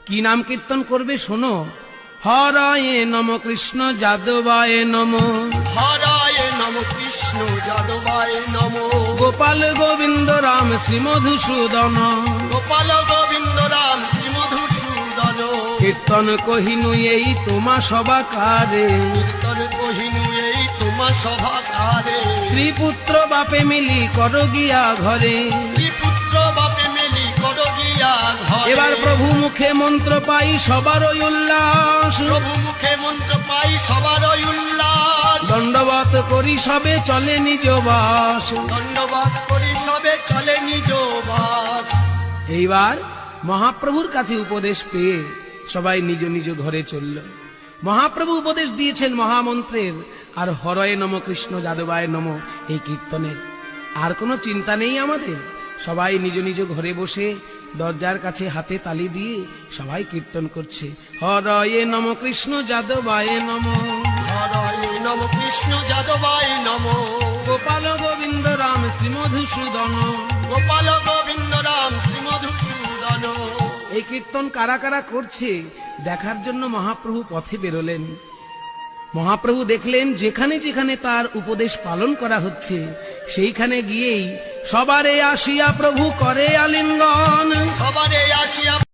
কি নাম কীর্তন করবে শোনো। হরায় নম কৃষ্ণ যাদবায় নম, হরায় নম কৃষ্ণ যাদবায় নম, গোপাল গোবিন্দ রাম শ্রী মধুসূদন, গোপাল গোবিন্দ রাম শ্রী মধুসূদন। কীর্তন কহিনু এই তোমা সবাকারে, কীর্তন কহিনু এই তোমা সভাকারে, স্ত্রী পুত্র বাপে মিলি কর গিয়া ঘরে। স্ত্রী পুত্র বাপে মিলি কর গিয়া ঘরে। এবার প্রভু মুখে মন্ত্র পাই সবারই উল্লাস, প্রভু মুখে মন্ত্র পাই সবারই উল্লাস। দণ্ডবত করি সবে চলে নিজ বাস। ধন্যবাদ করি সবে চলে নিজ বাস। এইবার মহাপ্রভুর কাছে উপদেশ পেয়ে সবাই নিজ নিজ ঘরে চলল। মহাপ্রভু উপদেশ দিয়েছেন মহামন্ত্রের আর হরয়ে নম কৃষ্ণ যাদবায় নম এই কীর্তনের। আর কোনো চিন্তা নেই আমাদের। সবাই নিজ নিজ ঘরে বসে দরজার কাছে হাতে তালি দিয়ে সবাই কীর্তন করছে। হরয়ে নম কৃষ্ণ যাদবায় নম, হরায় নম কৃষ্ণ যাদবায় নম, গোপাল গোবিন্দ রাম শ্রী মধুসূদন। গোপাল গোবিন্দ রাম শ্রী মধুসূদন। এই কীর্তন কারা কারা করছে দেখার জন্য মহাপ্রভু পথে বেরোলেন। মহাপ্রভু দেখলেন যেখানে যেখানে তার উপদেশ পালন করা হচ্ছে সেইখানে গিয়েই সবারে আসিয়া প্রভু করে আলিঙ্গন। সবারে আসিয়া